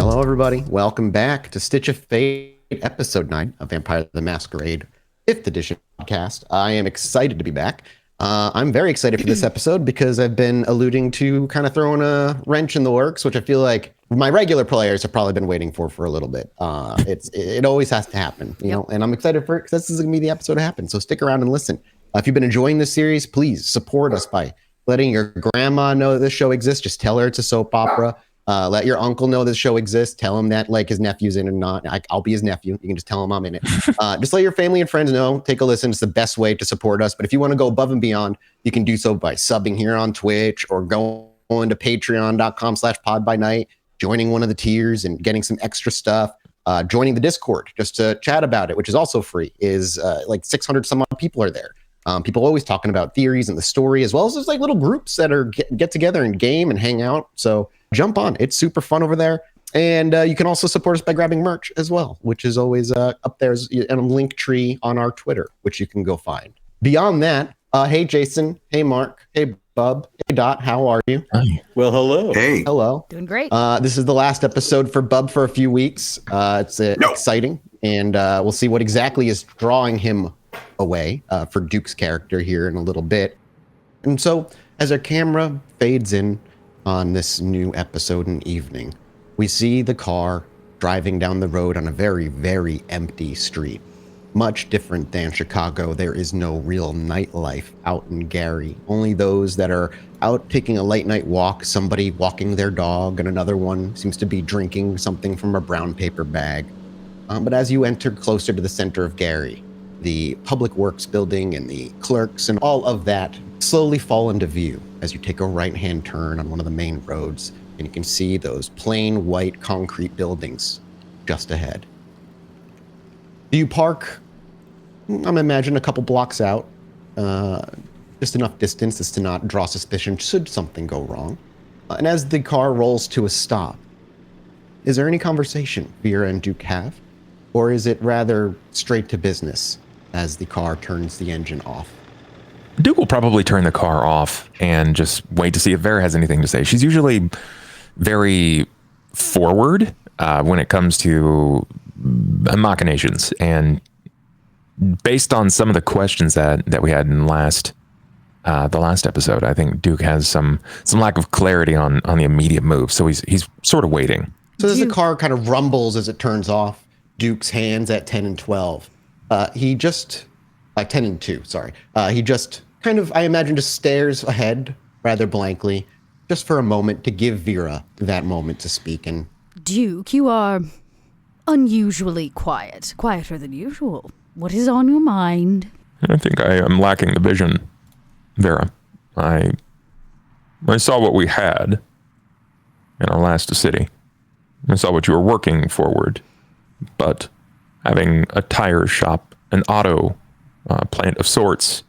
Hello, everybody. Welcome back to Stitch of Fate, Episode 9 of Vampire the Masquerade 5th Edition podcast. I am excited to be back. I'm very excited for this episode because I've been alluding to kind of throwing a wrench in the works, which I feel like my regular players have probably been waiting for a little bit. It always has to happen, you know, and I'm excited for it because this is going to be the episode to happen. So stick around and listen. If you've been enjoying this series, please support us by letting your grandma know that this show exists. Just tell her it's a soap opera. Let your uncle know this show exists. Tell him that like his nephew's in it or not. I'll be his nephew. You can just tell him I'm in it. Just let your family and friends know. Take a listen. It's the best way to support us. But if you want to go above and beyond, you can do so by subbing here on Twitch or going to patreon.com/podbynight, joining one of the tiers and getting some extra stuff. Joining the Discord just to chat about it, which is also free, is like 600 some odd people are there. People always talking about theories and the story, as well as there's like little groups that are get together and game and hang out. So jump on. It's super fun over there. And you can also support us by grabbing merch as well, which is always up there in a link tree on our Twitter, which you can go find. Beyond that, hey, Jason. Hey, Mark. Hey, Bub. Hey, Dot. How are you? Hi. Well, hello. Hey. Hello. Doing great. This is the last episode for Bub for a few weeks. It's exciting. And we'll see what exactly is drawing him away for Duke's character here in a little bit. And so as our camera fades in on this new episode and evening, we see the car driving down the road on a very, very empty street. Much different than Chicago, there is no real nightlife out in Gary. Only those that are out taking a late night walk, somebody walking their dog, and another one seems to be drinking something from a brown paper bag. But as you enter closer to the center of Gary, the public works building and the clerks and all of that slowly fall into view as you take a right-hand turn on one of the main roads, and you can see those plain white concrete buildings just ahead. Do you park, I'm imagining, a couple blocks out, just enough distance as to not draw suspicion should something go wrong. And as the car rolls to a stop, is there any conversation Vera and Duke have? Or is it rather straight to business as the car turns the engine off? Duke will probably turn the car off and just wait to see if Vera has anything to say. She's usually very forward when it comes to machinations. And based on some of the questions that we had in the last episode, I think Duke has some lack of clarity on the immediate move. So he's sort of waiting. So as the car kind of rumbles as it turns off, Duke's hands at 10 and 12. 10 and 2, sorry. He just kind of, I imagine, just stares ahead rather blankly, just for a moment to give Vera that moment to speak. And Duke, you are unusually quiet, quieter than usual. What is on your mind? I think I am lacking the vision, Vera. I saw what we had in our last city. I saw what you were working forward. But having a tire shop, an auto plant of sorts,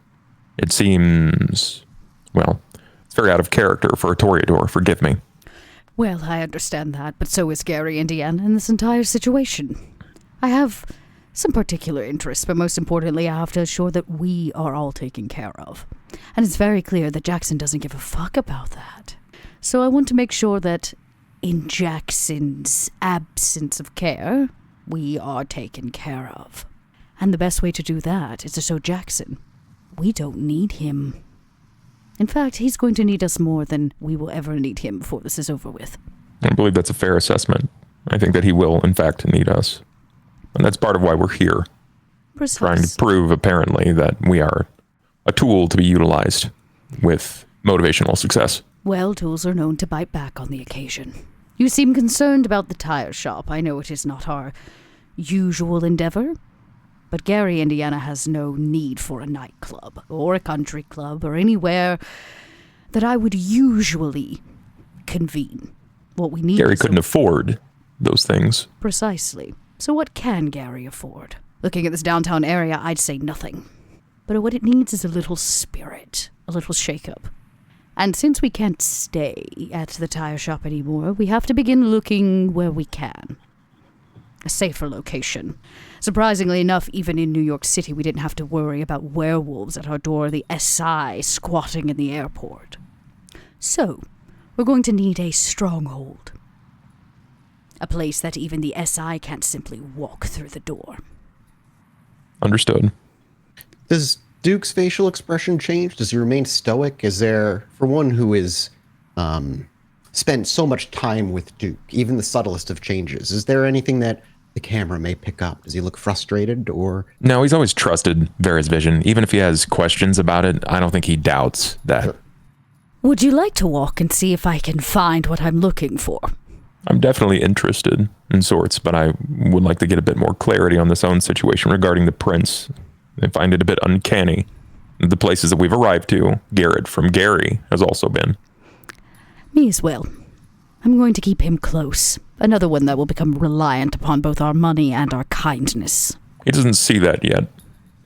it seems, well, it's very out of character for a Toreador, forgive me. Well, I understand that, but so is Gary, Indiana, in this entire situation. I have some particular interests, but most importantly, I have to assure that we are all taken care of. And it's very clear that Jackson doesn't give a fuck about that. So I want to make sure that in Jackson's absence of care, we are taken care of. And the best way to do that is to show Jackson we don't need him. In fact, he's going to need us more than we will ever need him before this is over with. I believe that's a fair assessment. I think that he will, in fact, need us. And that's part of why we're here. Precisely. Trying to prove, apparently, that we are a tool to be utilized with motivational success. Well, tools are known to bite back on the occasion. You seem concerned about the tire shop. I know it is not our usual endeavor, but Gary, Indiana has no need for a nightclub or a country club or anywhere that I would usually convene. What we need Gary couldn't afford those things. Precisely. So what can Gary afford? Looking at this downtown area, I'd say nothing. But what it needs is a little spirit, a little shake-up. And since we can't stay at the tire shop anymore, we have to begin looking where we can. A safer location. Surprisingly enough, even in New York City, we didn't have to worry about werewolves at our door, the SI squatting in the airport. So, we're going to need a stronghold. A place that even the SI can't simply walk through the door. Understood. Does Duke's facial expression change? Does he remain stoic? Is there, for one who is spent so much time with Duke, even the subtlest of changes, is there anything that the camera may pick up? Does he look frustrated or? No, he's always trusted Vera's vision. Even if he has questions about it, I don't think he doubts that. Sure. Would you like to walk and see if I can find what I'm looking for? I'm definitely interested in sorts, but I would like to get a bit more clarity on this own situation regarding the prince. I find it a bit uncanny. The places that we've arrived to, Garrett from Gary has also been. Me as well. I'm going to keep him close. Another one that will become reliant upon both our money and our kindness. He doesn't see that yet.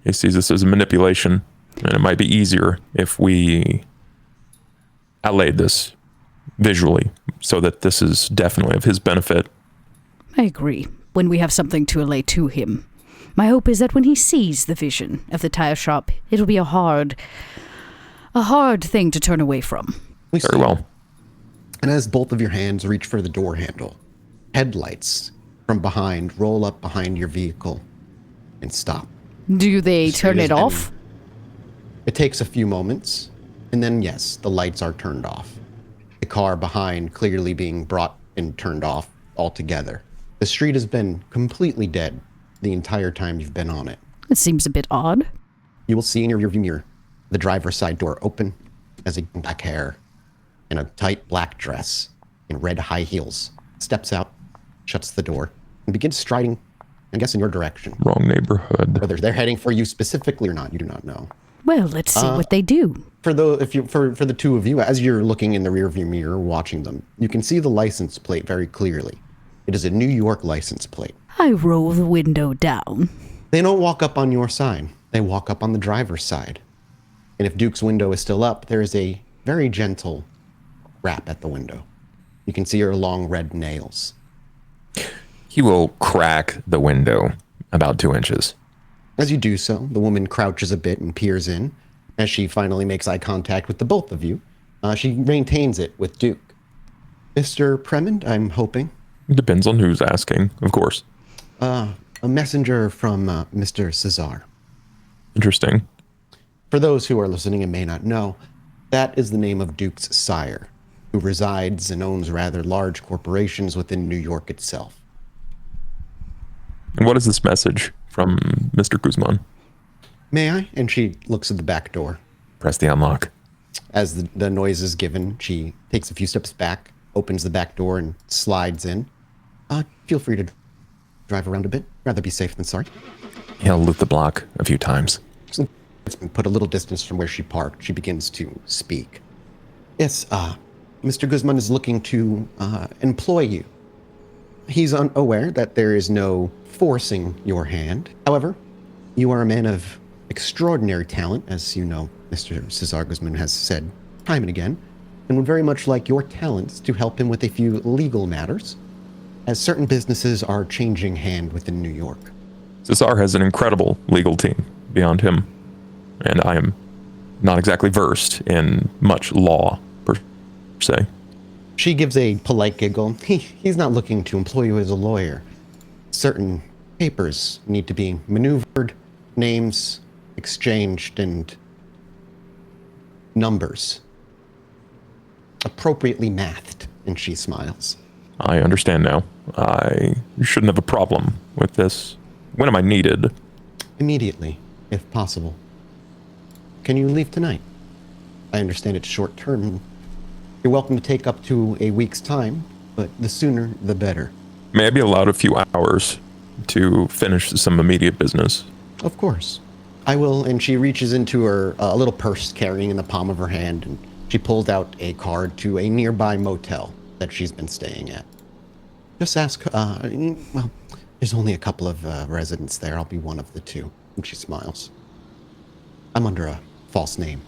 He sees this as a manipulation, and it might be easier if we allayed this visually so that this is definitely of his benefit. I agree. When we have something to allay to him. My hope is that when he sees the vision of the tire shop, it'll be a hard thing to turn away from. Very well. And as both of your hands reach for the door handle, headlights from behind roll up behind your vehicle and stop. Do they turn it off? It takes a few moments, and then yes, the lights are turned off. The car behind clearly being brought and turned off altogether. The street has been completely dead the entire time you've been on it. It seems a bit odd. You will see in your rearview mirror the driver's side door open as a black hair in a tight black dress in red high heels steps out, shuts the door, and begins striding, I guess, in your direction. Wrong neighborhood. Whether they're heading for you specifically or not, you do not know. Well, let's see what they do. For the two of you, as you're looking in the rearview mirror watching them, you can see the license plate very clearly. It is a New York license plate. I roll the window down. They don't walk up on your side. They walk up on the driver's side. And if Duke's window is still up, there is a very gentle rap at the window. You can see her long red nails. He will crack the window about 2 inches. As you do so, the woman crouches a bit and peers in. As she finally makes eye contact with the both of you, she maintains it with Duke. Mr. Premind, I'm hoping. It depends on who's asking, of course. A messenger from Mr. Cesar. Interesting. For those who are listening and may not know, that is the name of Duke's sire, who resides and owns rather large corporations within New York itself. And what is this message from Mr. Guzman? May I? And she looks at the back door. Press the unlock. As the noise is given, she takes a few steps back, opens the back door, and slides in. Feel free to drive around a bit. Rather be safe than sorry. He'll loop the block a few times. So it's been put a little distance from where she parked. She begins to speak. Yes, Mr. Guzman is looking to employ you. He's unaware that there is no forcing your hand. However, you are a man of extraordinary talent, as you know, Mr. Cesar Guzman has said time and again, and would very much like your talents to help him with a few legal matters, as certain businesses are changing hand within New York. Cesar has an incredible legal team beyond him, and I am not exactly versed in much law, per se. She gives a polite giggle. He's not looking to employ you as a lawyer. Certain papers need to be maneuvered, names exchanged, and numbers appropriately mathed, and she smiles. I understand now. I shouldn't have a problem with this. When am I needed? Immediately, if possible. Can you leave tonight? I understand it's short term. You're welcome to take up to a week's time, but the sooner the better. May I be allowed a few hours to finish some immediate business? Of course. I will, and she reaches into her little purse carrying in the palm of her hand, and she pulls out a card to a nearby motel that she's been staying at. Just ask, well, there's only a couple of residents there. I'll be one of the two. And she smiles. I'm under a false name.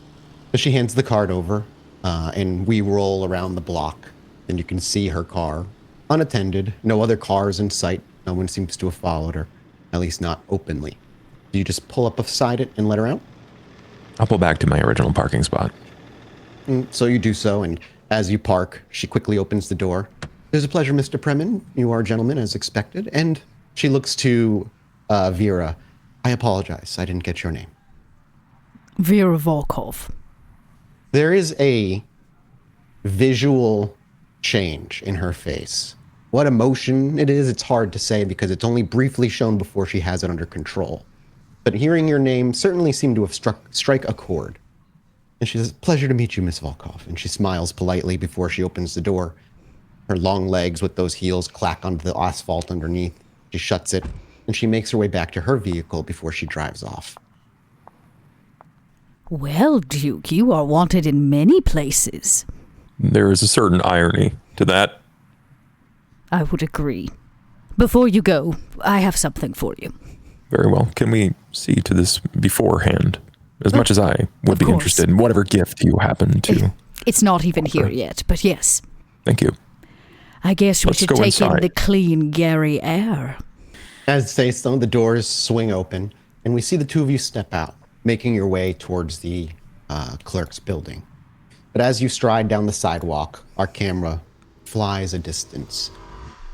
So she hands the card over, and we roll around the block, and you can see her car, unattended, no other cars in sight. No one seems to have followed her, at least not openly. Do you just pull up beside it and let her out? I'll pull back to my original parking spot. So you do so, and as you park, she quickly opens the door, There's a pleasure, Mr. Premin. You are a gentleman, as expected. And she looks to Vera. I apologize. I didn't get your name. Vera Volkov. There is a visual change in her face. What emotion it is, it's hard to say because it's only briefly shown before she has it under control. But hearing your name certainly seemed to have strike a chord. And she says, pleasure to meet you, Miss Volkov. And she smiles politely before she opens the door. Her long legs with those heels clack onto the asphalt underneath. She shuts it, and she makes her way back to her vehicle before she drives off. Well, Duke, you are wanted in many places. There is a certain irony to that. I would agree. Before you go, I have something for you. Very well. Can we see to this beforehand? As much as I would be interested in whatever gift you happen to. It's not even here yet, but yes. Thank you. I guess we Let's should go take inside. in the clean Gary air. As say so, the doors swing open, and we see the two of you step out, making your way towards the clerk's building. But as you stride down the sidewalk, our camera flies a distance.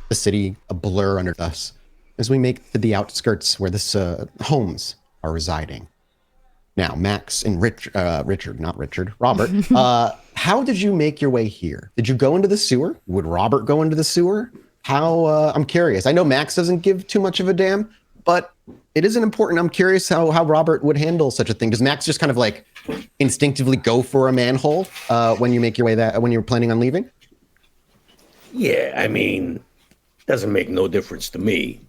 The city a blur under us as we make to the outskirts where this homes are residing. Now, Max and Robert, how did you make your way here? Did you go into the sewer? Would Robert go into the sewer? How, I'm curious. I know Max doesn't give too much of a damn, but it isn't important. I'm curious how Robert would handle such a thing. Does Max just kind of like instinctively go for a manhole when you make your way when you're planning on leaving? Yeah, I mean, doesn't make no difference to me.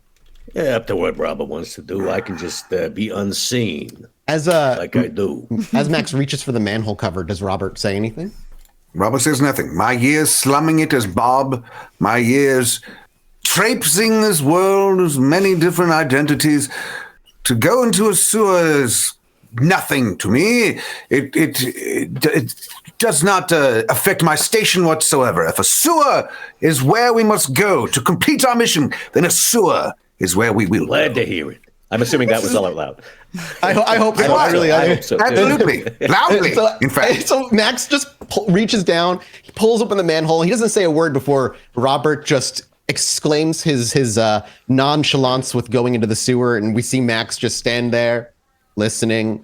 Yeah, up to what Robert wants to do. I can just be unseen, like I do. As Max reaches for the manhole cover, does Robert say anything? Robert says nothing. My years slumming it as Bob, my years traipsing this world as many different identities. To go into a sewer is nothing to me. It does not affect my station whatsoever. If a sewer is where we must go to complete our mission, then a sewer is where we will. Glad to hear it. I'm assuming that was all out loud. I hope so. I hope so. Absolutely. Loudly, in fact. So Max just reaches down, he pulls open the manhole. He doesn't say a word before Robert just exclaims his nonchalance with going into the sewer, and we see Max just stand there, listening.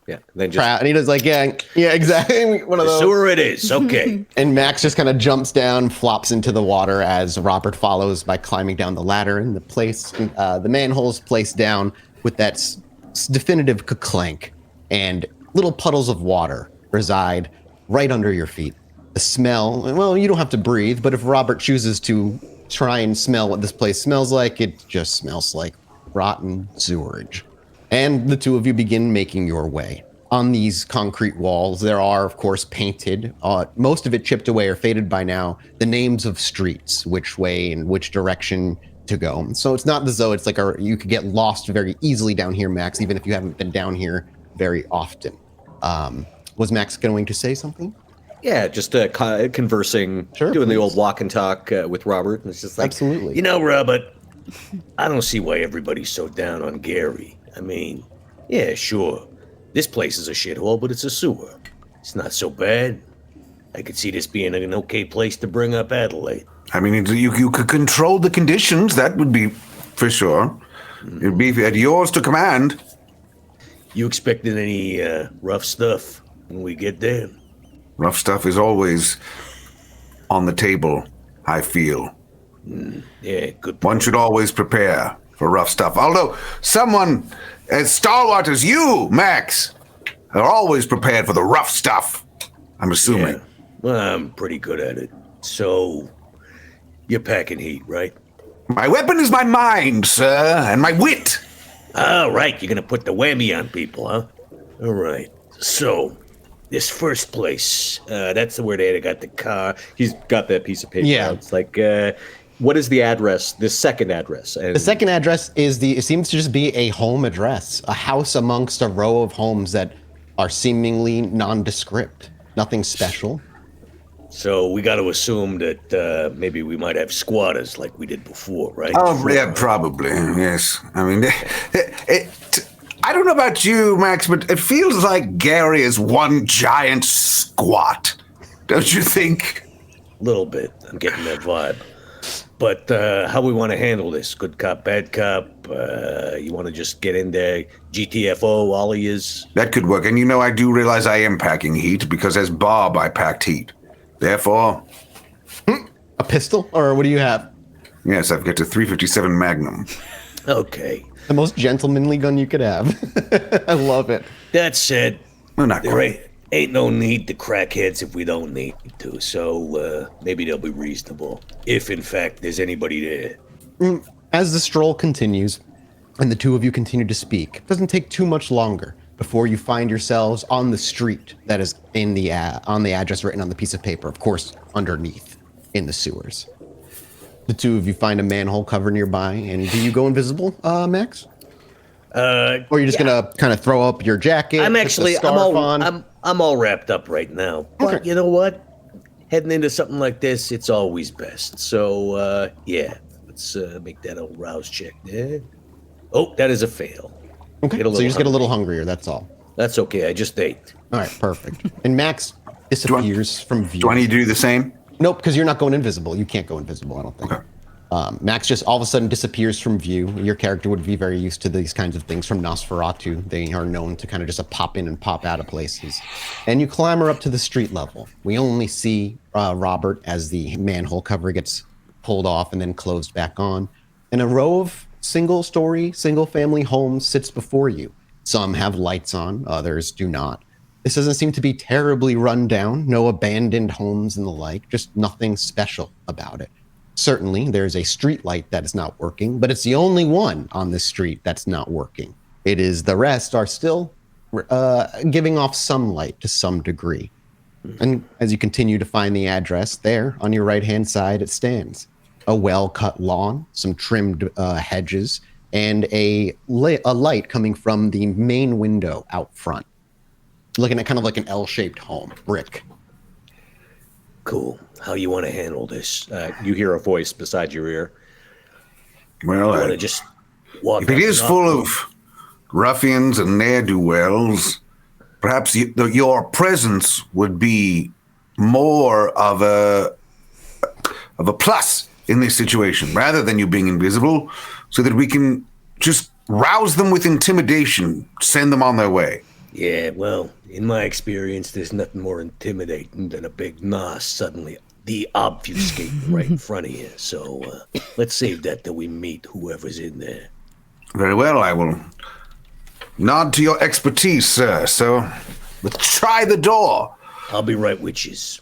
Yeah, then just And he does like, yeah, exactly. One of those. sewer it is. Okay. And Max just kind of jumps down, flops into the water as Robert follows by climbing down the ladder. And the manhole's placed down with that definitive clank, and little puddles of water reside right under your feet. The smell, well, you don't have to breathe, but if Robert chooses to try and smell what this place smells like, it just smells like rotten sewerage. And the two of you begin making your way. On these concrete walls, there are, of course, painted, most of it chipped away or faded by now, the names of streets, which way and which direction to go. So it's not as though it's like you could get lost very easily down here, Max, even if you haven't been down here very often. Was Max going to say something? Yeah, just conversing, Sure, doing the please. old walk and talk with Robert. And it's just like, Absolutely. You know, Robert, I don't see why everybody's so down on Gary. I mean, yeah, sure. This place is a shithole, but it's a sewer. It's not so bad. I could see this being an okay place to bring up Adelaide. I mean, you could control the conditions. That would be for sure. It'd be at yours to command. You expecting any rough stuff when we get there? Rough stuff is always on the table, I feel. Yeah, good point. One should always prepare for rough stuff. Although someone as stalwart as you, Max, are always prepared for the rough stuff, I'm assuming. Yeah. Well, I'm pretty good at it. So, you're packing heat, right? My weapon is my mind, sir, and my wit. All right, you're gonna put the whammy on people, huh? All right. So, this first place, that's where they got the car. He's got that piece of paper. Yeah. It's like, what is the address? The second address. And The second address it seems to just be a home address, a house amongst a row of homes that are seemingly nondescript, nothing special. so we got to assume that maybe we might have squatters like we did before, right? Oh, yeah, probably, yes. I mean, I don't know about you, Max, but it feels like Gary is one giant squat. Don't you think? A little bit. I'm getting that vibe. But how we want to handle this? Good cop, bad cop? You want to just get in there, GTFO, all of yous? That could work. And I do realize I am packing heat because as Bob, I packed heat. Therefore... A pistol? Or what do you have? Yes, I've got a 357 Magnum. Okay. The most gentlemanly gun you could have. I love it. That said, Well, not there quite. ain't no need to crack heads if we don't need to, so maybe they'll be reasonable, if in fact there's anybody there. As the stroll continues, and the two of you continue to speak, it doesn't take too much longer before you find yourselves on the street that is in the on the address written on the piece of paper, of course, underneath in the sewers. The two of you find a manhole cover nearby, and do you go invisible, Max? Or you're just gonna kind of throw up your jacket? I'm all wrapped up right now. But Okay. you know what? Heading into something like this, it's always best. So yeah, let's make that old rouse check there. Oh, that is a fail. Okay, so you just get a little hungrier, that's all. That's okay. I just ate. All right, perfect. And Max disappears from view. Do I need to do the same? Nope, because you're not going invisible. You can't go invisible, I don't think. Okay. Max just all of a sudden disappears from view. Your character would be very used to these kinds of things from Nosferatu. They are known to kind of just pop in and pop out of places. And you clamber up to the street level. We only see Robert as the manhole cover gets pulled off and then closed back on. And a row of single-story, single-family homes sits before you. Some have lights on, others do not. This doesn't seem to be terribly run down, no abandoned homes and the like, just nothing special about it. Certainly, there's a street light that is not working, but it's the only one on this street that's not working. It is the rest are still giving off some light to some degree. And as you continue to find the address, there on your right-hand side, it stands. A well-cut lawn, some trimmed hedges, and a light coming from the main window out front. Looking at kind of like an L-shaped home, brick. Cool. How you want to handle this? You hear a voice beside your ear. Well, You want to just walk if it up is and full up? of ruffians and ne'er-do-wells, perhaps your presence would be more of a plus in this situation, rather than you being invisible, so that we can just rouse them with intimidation, send them on their way. Yeah, well, in my experience, there's nothing more intimidating than a big nos suddenly de-obfuscating right in front of you. So let's save that till we meet whoever's in there. Very well, I will nod to your expertise, sir. So let's try the door. I'll be right with yous.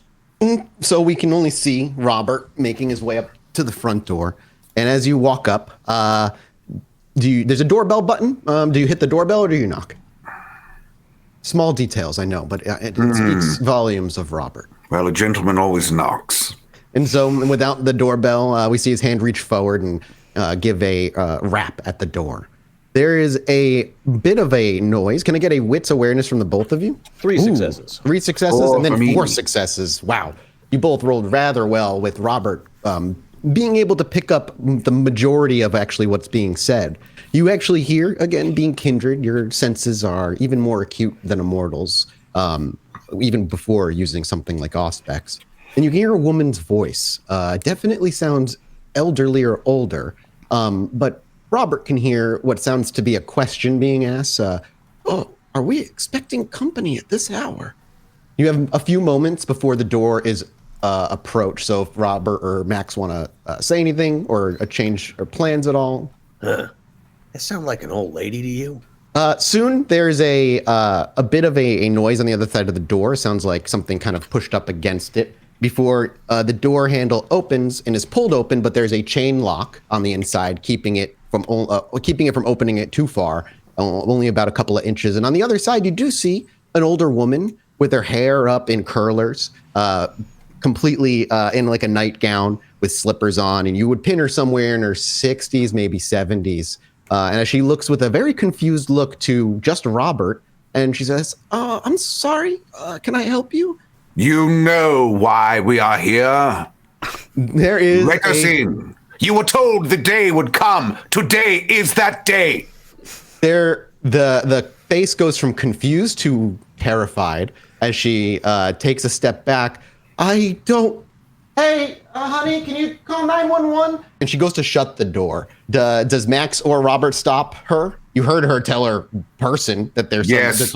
So we can only see Robert making his way up to the front door. And as you walk up, there's a doorbell button. Do you hit the doorbell or do you knock? Small details, I know, but it speaks volumes of Robert. Well, a gentleman always knocks. And so without the doorbell, we see his hand reach forward and give a rap at the door. There is a bit of a noise. Can I get a wits awareness from the both of you? 3 successes. 3 successes Four and then for me. 4 successes. Wow. You both rolled rather well with Robert being able to pick up the majority of actually what's being said. You actually hear, again, being kindred, your senses are even more acute than a mortal's, even before using something like Auspex. And you hear a woman's voice. Definitely sounds elderly or older, but Robert can hear what sounds to be a question being asked. Oh, are we expecting company at this hour? You have a few moments before the door is approached. So if Robert or Max want to say anything or change or plans at all. That sound like an old lady to you? Soon there's a bit of a noise on the other side of the door. Sounds like something kind of pushed up against it before the door handle opens and is pulled open, but there's a chain lock on the inside, keeping it from opening it too far, only about a couple of inches. And on the other side, you do see an older woman with her hair up in curlers, completely in like a nightgown with slippers on, and you would pin her somewhere in her 60s, maybe 70s. And as she looks with a very confused look to just Robert, and she says, I'm sorry, can I help you? You know why we are here. There is Let us in. You were told the day would come. Today is that day. The face goes from confused to terrified as she takes a step back. I don't Hey, honey, can you call 911? And she goes to shut the door. Does Max or Robert stop her? You heard her tell her person that there's Yes.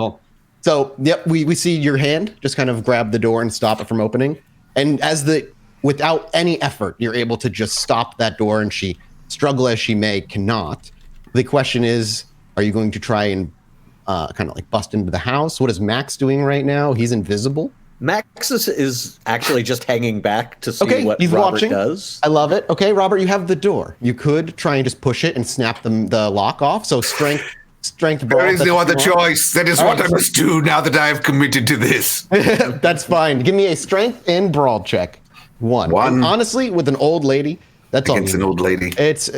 So, yep, we see your hand just kind of grab the door and stop it from opening. And without any effort, you're able to just stop that door, and she, struggle as she may, cannot. The question is, are you going to try and kind of like bust into the house? What is Max doing right now? He's invisible. Max is actually just hanging back to see what he's Robert watching. does. I love it. Okay, Robert, you have the door. You could try and just push it and snap the lock off. So strength brawl. There is no other choice. That is what I must do now that I have committed to this. That's fine. Give me a strength and brawl check. One. And honestly, with an old lady, that's all. Against an old lady. It's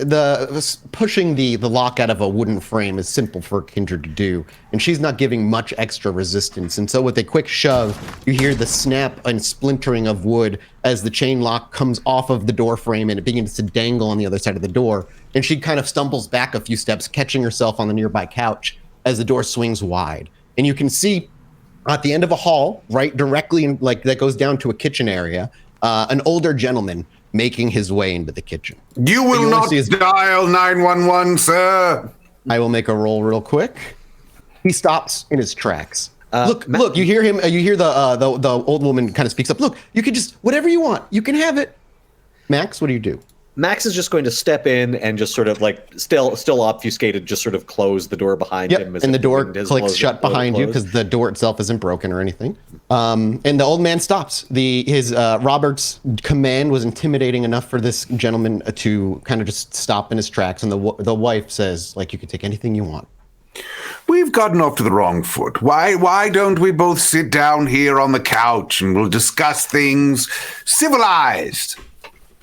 pushing the lock out of a wooden frame is simple for Kindred to do, and she's not giving much extra resistance. And so, with a quick shove, you hear the snap and splintering of wood as the chain lock comes off of the door frame and it begins to dangle on the other side of the door. And she kind of stumbles back a few steps, catching herself on the nearby couch as the door swings wide. And you can see at the end of a hall, right directly in, like that goes down to a kitchen area, an older gentleman making his way into the kitchen. You will not dial 911, sir. I will make a roll real quick. He stops in his tracks. Look, you hear him, you hear the old woman kind of speaks up. Look, you can just, whatever you want, you can have it. Max, what do you do? Max is just going to step in and just sort of like still obfuscated, just sort of close the door behind him. And the door clicks shut behind you because the door itself isn't broken or anything. And the old man stops. His Robert's command was intimidating enough for this gentleman to kind of just stop in his tracks. And the wife says, like, you can take anything you want. We've gotten off to the wrong foot. Why don't we both sit down here on the couch and we'll discuss things civilized?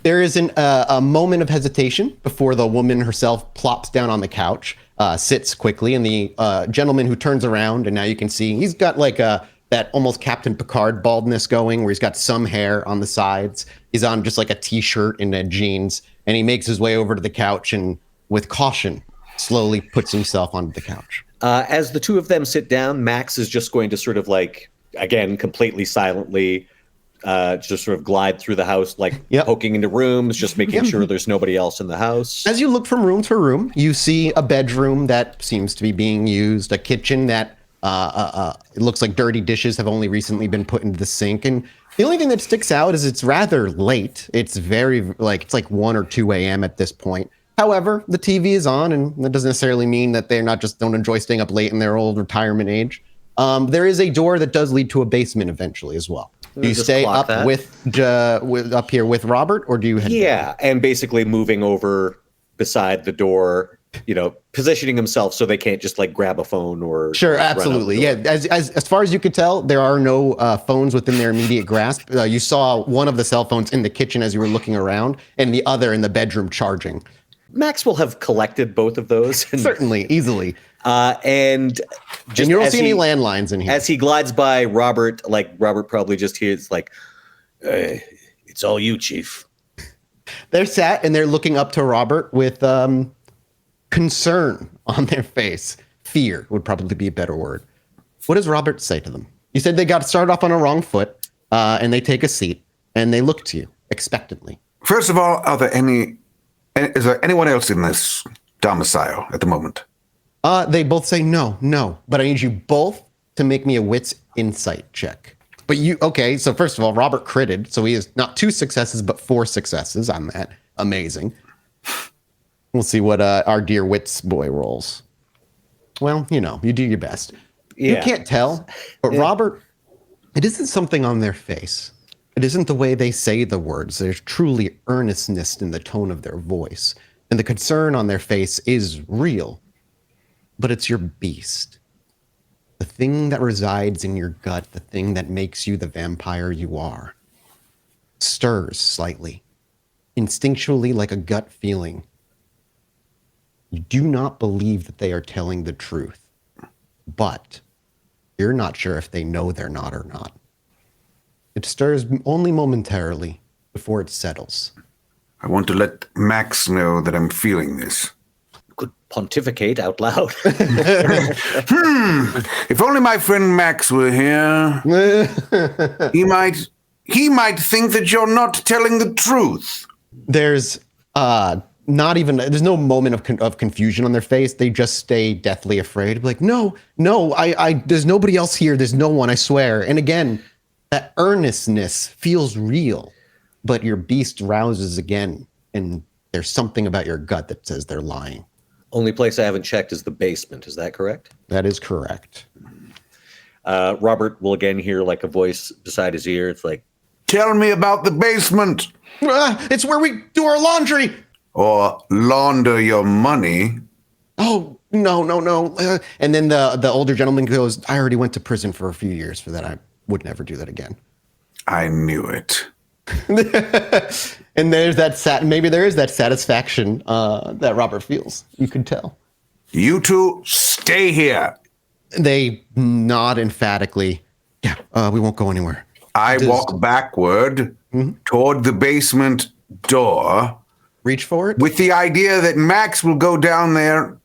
There is a moment of hesitation before the woman herself plops down on the couch, sits quickly, and the gentleman who turns around, and now you can see he's got like that almost Captain Picard baldness going, where he's got some hair on the sides. He's on just like a t-shirt and jeans, and he makes his way over to the couch and, with caution, slowly puts himself onto the couch. As the two of them sit down, Max is just going to sort of like, again, completely silently, just sort of glide through the house, like poking into rooms, just making sure there's nobody else in the house. As you look from room to room, you see a bedroom that seems to be being used, a kitchen that it looks like dirty dishes have only recently been put into the sink. And the only thing that sticks out is it's rather late. It's it's like 1 or 2 a.m. at this point. However, the TV is on, and that doesn't necessarily mean that they're not just don't enjoy staying up late in their old retirement age. There is a door that does lead to a basement eventually as well. Do you stay up up here with Robert, or do you head down? And basically moving over beside the door, positioning himself so they can't just like grab a phone or sure, absolutely, yeah. As far as you could tell, there are no phones within their immediate grasp. You saw one of the cell phones in the kitchen as you were looking around, and the other in the bedroom charging. Max will have collected both of those, certainly, easily. And you don't see any landlines in here. As he glides by Robert, Robert probably just hears like, "It's all you, Chief." They're sat and they're looking up to Robert with concern on their face. Fear would probably be a better word. What does Robert say to them? You said they got started off on a wrong foot, and they take a seat and they look to you expectantly. First of all, is there anyone else in this domicile at the moment? They both say no, but I need you both to make me a wits insight check. But so first of all, Robert critted, so he has not 2 successes, but 4 successes on that. Amazing. We'll see what our dear wits boy rolls. Well, you do your best. Yeah. You can't tell, but Robert, it isn't something on their face. It isn't the way they say the words. There's truly earnestness in the tone of their voice, and the concern on their face is real. But it's your beast. The thing that resides in your gut, the thing that makes you the vampire you are, stirs slightly, instinctually like a gut feeling. You do not believe that they are telling the truth, but you're not sure if they know they're not or not. It stirs only momentarily before it settles. I want to let Max know that I'm feeling this. Could pontificate out loud. If only my friend Max were here, he might he might think that you're not telling the truth. There's there's no moment of confusion on their face. They just stay deathly afraid. Like, no, I there's nobody else here. There's no one, I swear. And again, that earnestness feels real, but your beast rouses again, and there's something about your gut that says they're lying. Only place I haven't checked is the basement. Is that correct? That is correct. Robert will again hear like a voice beside his ear. It's like, tell me about the basement. It's where we do our laundry. Or launder your money. Oh, no. And then the older gentleman goes, I already went to prison for a few years for that. I would never do that again. I knew it. And there's that maybe there is that satisfaction that Robert feels. You can tell. You two stay here. They nod emphatically. Yeah, we won't go anywhere. I walk backward toward the basement door. Reach for it? With the idea that Max will go down there.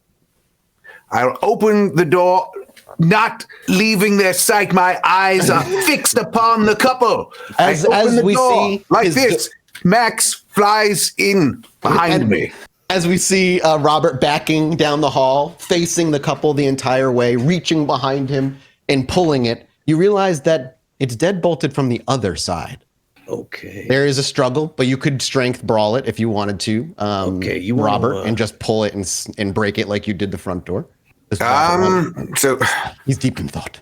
I'll open the door, not leaving their sight. My eyes are fixed upon the couple. As we see like this, Max flies in behind me. As we see Robert backing down the hall, facing the couple the entire way, reaching behind him and pulling it, you realize that it's deadbolted from the other side. Okay. There is a struggle, but you could strength brawl it if you wanted to. Okay, Robert, and just pull it and break it like you did the front door. So he's deep in thought.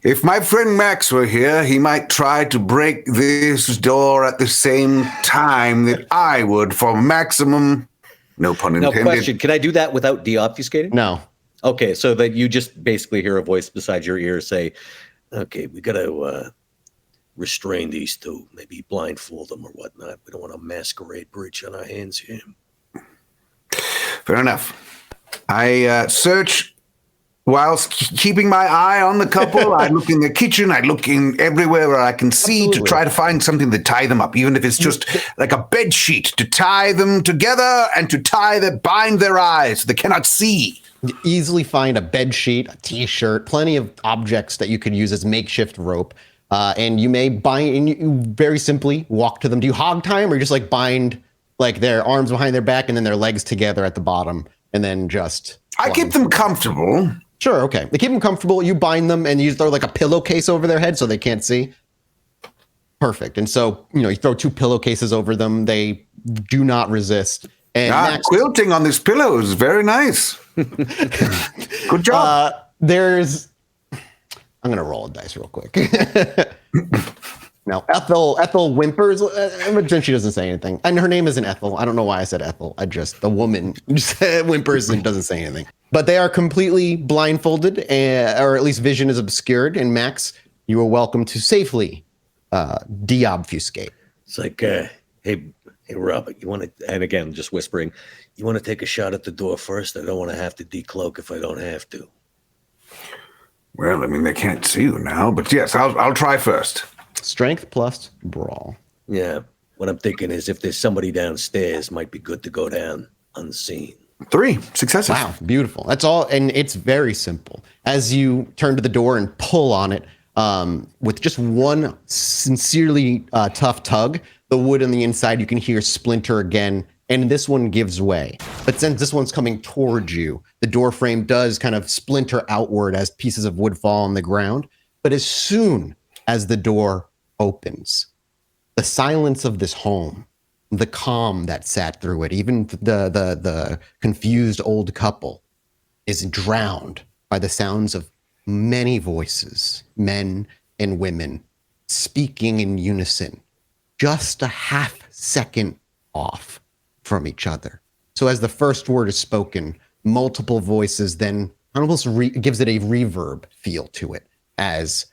If my friend Max were here, he might try to break this door at the same time that I would for maximum, no pun intended. Now, question, can I do that without deobfuscating? No. Okay, so that you just basically hear a voice beside your ear say, okay, we got to restrain these two, maybe blindfold them or whatnot. We don't want a masquerade breach on our hands here. Fair enough. I search whilst keeping my eye on the couple. I look in the kitchen. I look in everywhere where I can see to try to find something to tie them up, even if it's just like a bed sheet to tie them together and to bind their eyes so they cannot see. You easily find a bed sheet, a t-shirt, plenty of objects that you could use as makeshift rope. And you may bind, and you very simply walk to them. Do you hog tie them or just like bind like their arms behind their back and then their legs together at the bottom and then just... I keep them comfortable. Sure, okay. They keep them comfortable. You bind them and you throw like a pillowcase over their head so they can't see. Perfect. And so, you throw 2 pillowcases over them. They do not resist. And Max, quilting on this pillow is very nice. Good job. I'm going to roll a dice real quick. Now, Ethel whimpers, but then she doesn't say anything. And her name isn't Ethel. I don't know why I said Ethel. The woman just whimpers and doesn't say anything. But they are completely blindfolded, or at least vision is obscured. And Max, you are welcome to safely deobfuscate. It's like, hey, Robert, you want to, and again, just whispering, you want to take a shot at the door first? I don't want to have to decloak if I don't have to. Well, I mean, they can't see you now, but yes, I'll try first. Strength plus brawl. Yeah. What I'm thinking is if there's somebody downstairs, might be good to go down unseen. 3 successes. Wow, beautiful. That's all, and it's very simple. As you turn to the door and pull on it, with just one sincerely tough tug, the wood on the inside you can hear splinter again, and this one gives way. But since this one's coming towards you, the door frame does kind of splinter outward as pieces of wood fall on the ground. But as soon as the door opens, the silence of this home, the calm that sat through it, even the confused old couple, is drowned by the sounds of many voices, men and women, speaking in unison, just a half second off from each other. So as the first word is spoken, multiple voices then almost gives it a reverb feel to it as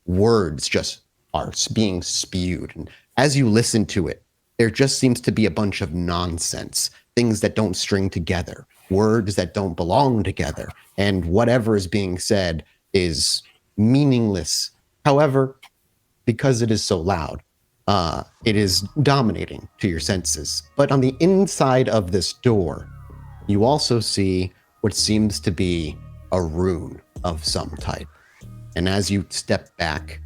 words just are being spewed. And as you listen to it, there just seems to be a bunch of nonsense, things that don't string together, words that don't belong together, and whatever is being said is meaningless. However, because it is so loud, it is dominating to your senses. But on the inside of this door, you also see what seems to be a rune of some type. And as you step back,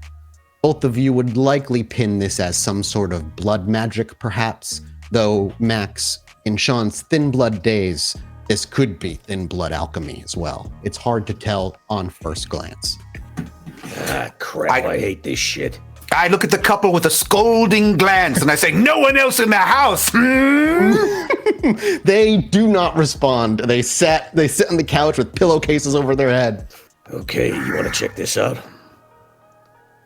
Both of you would likely pin this as some sort of blood magic, perhaps, though Max, in Sean's thin blood days, this could be thin blood alchemy as well. It's hard to tell on first glance. Ah, crap, I hate this shit. I look at the couple with a scolding glance and I say, no one else in the house. They do not respond. They sit on the couch with pillowcases over their head. Okay, you want to check this out?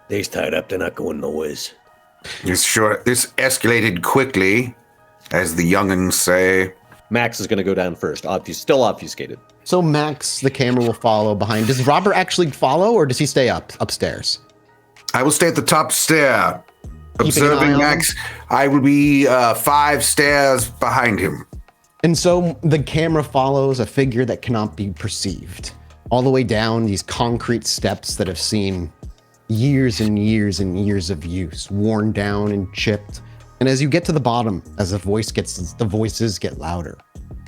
They's tied up, they're not going nowhere. This escalated quickly, as the young'uns say. Max is going to go down first, still obfuscated. So Max, the camera will follow behind. Does Robert actually follow, or does he stay upstairs? I will stay at the top stair, Keeping an eye observing on Max. I will be 5 stairs behind him. And so the camera follows a figure that cannot be perceived, all the way down these concrete steps that have seen years and years and years of use, worn down and chipped. And as you get to the bottom, as the voices get louder,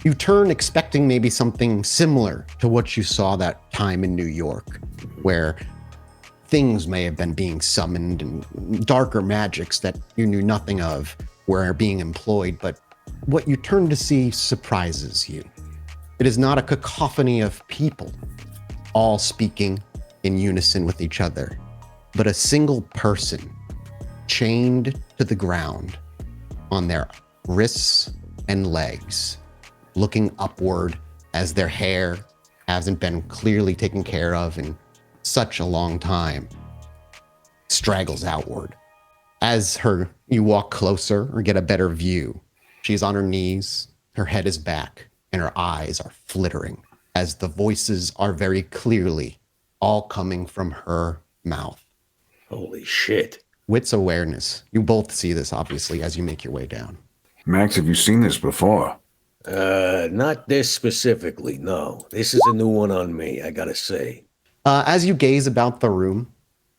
you turn expecting maybe something similar to what you saw that time in New York, where things may have been being summoned and darker magics that you knew nothing of were being employed. But what you turn to see surprises you. It is not a cacophony of people all speaking in unison with each other, but a single person chained to the ground on their wrists and legs, looking upward as their hair hasn't been clearly taken care of in such a long time, straggles outward. As you walk closer or get a better view, she's on her knees, her head is back, and her eyes are flittering as the voices are very clearly all coming from her mouth. Holy shit. Wits awareness. You both see this, obviously, as you make your way down. Max, have you seen this before? Not this specifically, no. This is a new one on me, I gotta say. As you gaze about the room,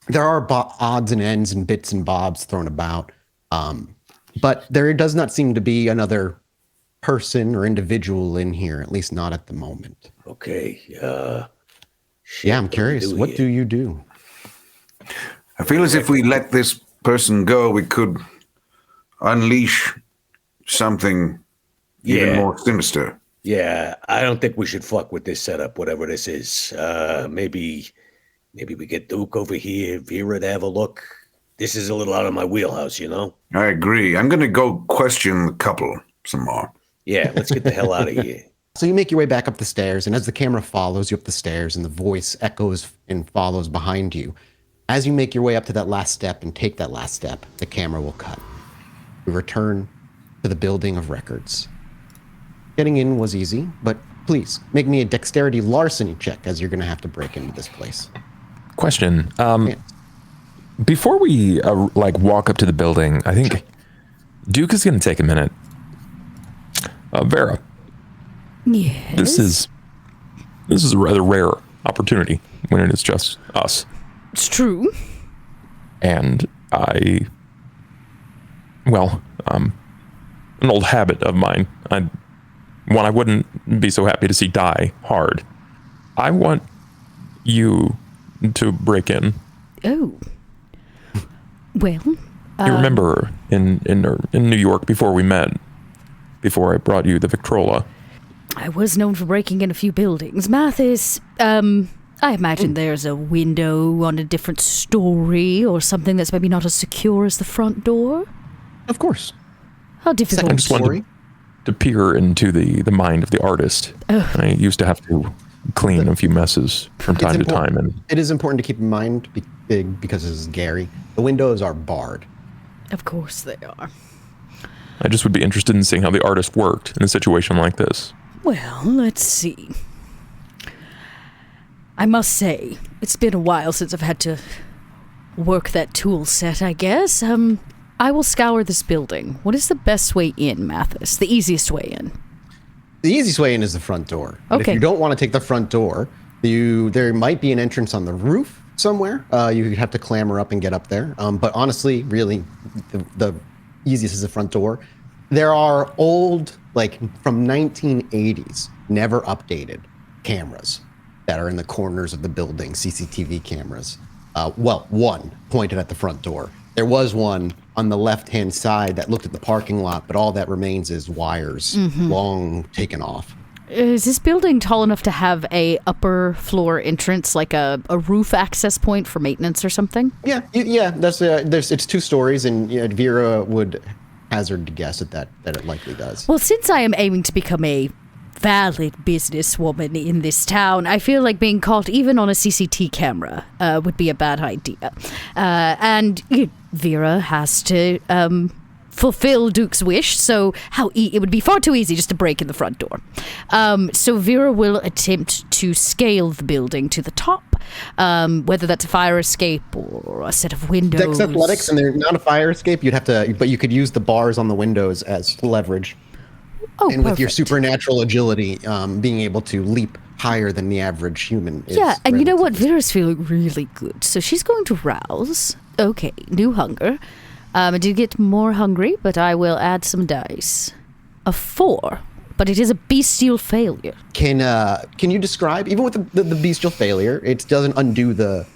there are odds and ends and bits and bobs thrown about, but there does not seem to be another person or individual in here, at least not at the moment. Okay, shit, yeah, I'm curious. What do you do? I feel as if we let this person go, we could unleash something even more sinister. Yeah, I don't think we should fuck with this setup, whatever this is. Maybe we get Duke over here, Vera to have a look. This is a little out of my wheelhouse, you know? I agree. I'm going to go question the couple some more. Yeah, let's get the hell out of here. So you make your way back up the stairs, and as the camera follows you up the stairs and the voice echoes and follows behind you, as you make your way up to that last step and take that last step, the camera will cut. We return to the building of records. Getting in was easy, but please make me a dexterity larceny check, as you're going to have to break into this place. Question. Before we walk up to the building, I think Duke is going to take a minute. Vera. Yes. This is a rather rare opportunity when it is just us. It's true. And an old habit of mine. I wouldn't be so happy to see die hard. I want you to break in. Oh. Well. You remember in New York before we met, before I brought you the Victrola. I was known for breaking in a few buildings. Mathis, I imagine there's a window on a different story or something that's maybe not as secure as the front door. Of course. How difficult. I just wanted to peer into the mind of the artist. I used to have to clean a few messes from time to time. And it is important to keep in mind, because this is Gary, the windows are barred. Of course they are. I just would be interested in seeing how the artist worked in a situation like this. Well, let's see. I must say, it's been a while since I've had to work that tool set, I guess. I will scour this building. What is the best way in, Mathis? The easiest way in? The easiest way in is the front door. Okay. If you don't want to take the front door, there might be an entrance on the roof somewhere. You have to clamber up and get up there. But honestly, really, the easiest is the front door. There are old, from 1980s, never updated cameras that are in the corners of the building, CCTV cameras. one pointed at the front door. There was one on the left-hand side that looked at the parking lot, but all that remains is wires, long taken off. Is this building tall enough to have a upper floor entrance, like a roof access point for maintenance or something? Yeah. That's it's 2 stories, and Vera would hazard to guess that it likely does. Well, since I am aiming to become a valid businesswoman in this town, I feel like being caught even on a CCT camera would be a bad idea. And Vera has to fulfill Duke's wish, so it would be far too easy just to break in the front door. So Vera will attempt to scale the building to the top, whether that's a fire escape or a set of windows. Dex athletics, and they're not a fire escape. You'd have to, but you could use the bars on the windows as leverage. Oh, and with perfect. your supernatural agility, being able to leap higher than the average human. Yeah, and you know what? Vera's feeling really good, so she's going to rouse. Okay, new hunger. I did get more hungry, but I will add some dice. A 4, but it is a bestial failure. Can you describe, even with the bestial failure, it doesn't undo the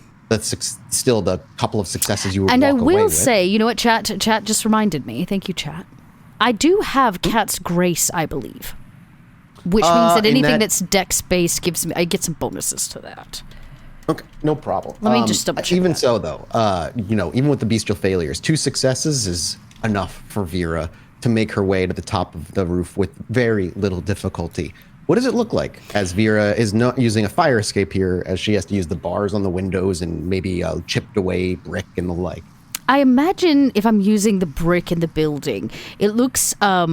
couple of successes you would And walk I away will with. say, you know what, chat just reminded me. Thank you, chat. I do have Cat's Grace, I believe, which means that anything that's dex-based I get some bonuses to that. Okay, no problem. Let me just double check Even that. so, though, even with the bestial failures, 2 successes is enough for Vera to make her way to the top of the roof with very little difficulty. What does it look like as Vera is not using a fire escape here, as she has to use the bars on the windows and maybe a chipped away brick and the like? I imagine if I'm using the brick in the building, it looks a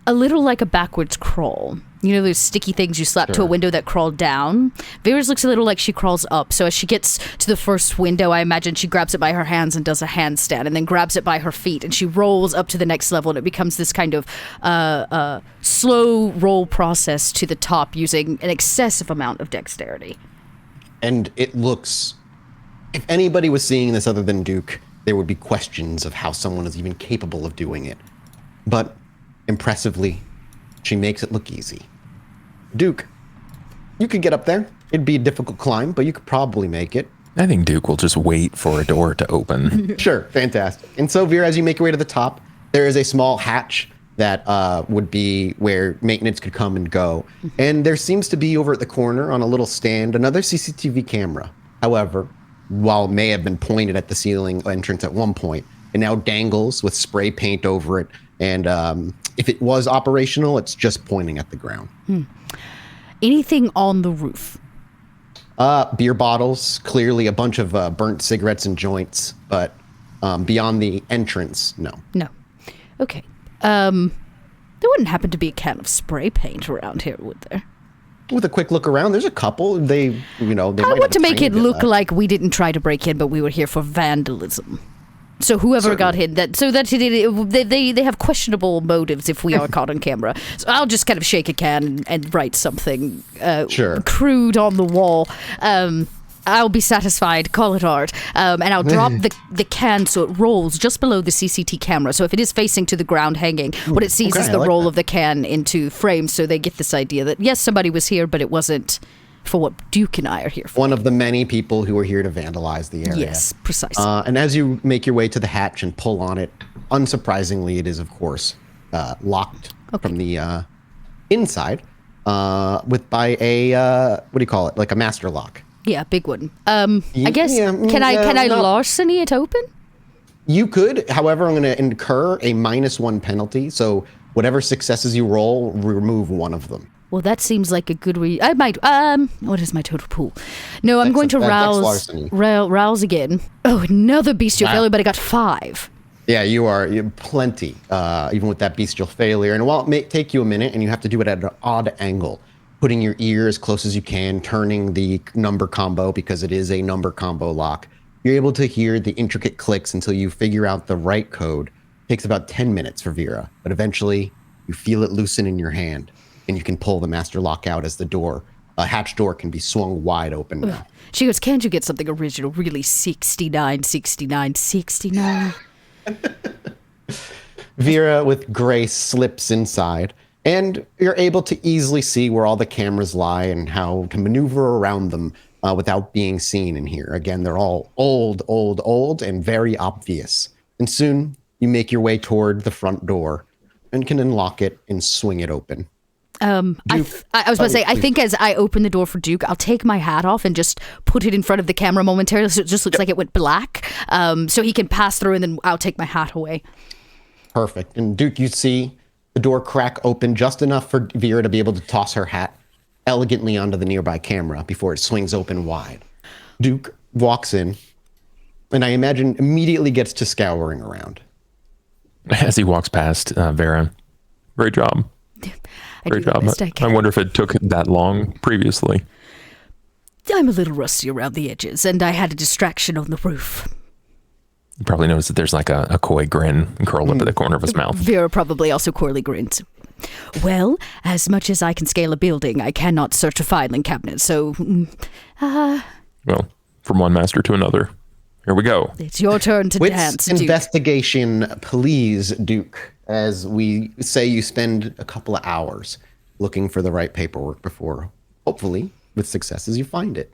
little like a backwards crawl. You know those sticky things you slap to a window that crawl down? Vera's looks a little like she crawls up. So as she gets to the first window, I imagine she grabs it by her hands and does a handstand, and then grabs it by her feet, and she rolls up to the next level, and it becomes this kind of slow roll process to the top using an excessive amount of dexterity. And it looks, if anybody was seeing this other than Duke, there would be questions of how someone is even capable of doing it. But impressively, she makes it look easy. Duke, you could get up there. It'd be a difficult climb, but you could probably make it. I think Duke will just wait for a door to open. Sure, fantastic. And so, Vera, as you make your way to the top, there is a small hatch that would be where maintenance could come and go. And there seems to be over at the corner on a little stand another CCTV camera. However, while it may have been pointed at the ceiling entrance at one point, it now dangles with spray paint over it. And if it was operational, it's just pointing at the ground. Anything on the roof? Beer bottles, clearly a bunch of burnt cigarettes and joints, but beyond the entrance, no. No. Okay. There wouldn't happen to be a can of spray paint around here, would there? With a quick look around, there's a couple. They I might want have to make it trained look left. like we didn't try to break in, but we were here for vandalism. So whoever got hit, they have questionable motives if we are caught on camera. So I'll just kind of shake a can and write something crude on the wall. I'll be satisfied, call it art. And I'll drop the can so it rolls just below the CCT camera. So if it is facing to the ground hanging, what it sees is the roll of the can into frame, so they get this idea that, yes, somebody was here, but it wasn't for what Duke and I are here for. One of the many people who are here to vandalize the area. Yes, precisely. And as you make your way to the hatch and pull on it, unsurprisingly, it is, of course, locked from the inside by a, what do you call it, like a master lock. Yeah, big one. I guess, can I larceny it open? You could, however, I'm going to incur a -1 penalty. So whatever successes you roll, remove one of them. Well, that seems like a good I might, what is my total pool? No, I'm going to rouse again. Oh, another bestial failure, but I got 5. Yeah, you are plenty, even with that bestial failure. And while it may take you a minute and you have to do it at an odd angle, putting your ear as close as you can, turning the number combo because it is a number combo lock, you're able to hear the intricate clicks until you figure out the right code. It takes about 10 minutes for Vera, but eventually you feel it loosen in your hand and you can pull the master lock out as the hatch door can be swung wide open now. She goes, can't you get something original? Really 69, 69, 69? Vera, with grace, slips inside, and you're able to easily see where all the cameras lie and how to maneuver around them without being seen in here. Again, they're all old, and very obvious. And soon you make your way toward the front door and can unlock it and swing it open. I was about to say, I think as I open the door for Duke, I'll take my hat off and just put it in front of the camera momentarily so it just looks like it went black, so he can pass through, and then I'll take my hat away. Perfect. And Duke, you see the door crack open just enough for Vera to be able to toss her hat elegantly onto the nearby camera before it swings open wide. Duke walks in, and I imagine immediately gets to scouring around. As he walks past Vera, great job. Great job. I wonder if it took that long previously. I'm a little rusty around the edges, and I had a distraction on the roof. You probably noticed that there's like a coy grin curled up at the corner of his mouth. Vera probably also coyly grins. Well, as much as I can scale a building, I cannot search a filing cabinet, so... Well, from one master to another. Here we go. It's your turn to dance, Duke. Investigation, please, Duke. As we say, you spend a couple of hours looking for the right paperwork before, hopefully, with successes, you find it.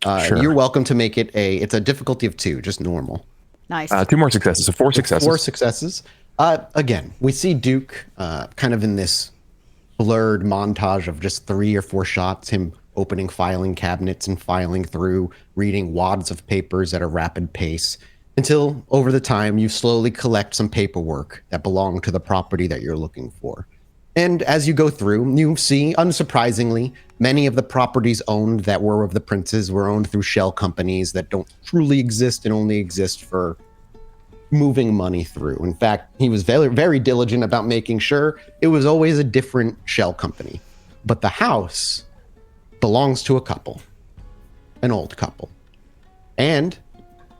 Sure. You're welcome to make it it's a difficulty of 2, just normal. Nice. 2 more successes, so 4 successes. 4 successes. Again, we see Duke kind of in this blurred montage of just 3 or 4 shots, him opening filing cabinets and filing through, reading wads of papers at a rapid pace, until over the time you slowly collect some paperwork that belong to the property that you're looking for. And as you go through, you see, unsurprisingly, many of the properties owned that were of the princes were owned through shell companies that don't truly exist and only exist for moving money through. In fact, he was very, very diligent about making sure it was always a different shell company. But the house belongs to a couple, an old couple. And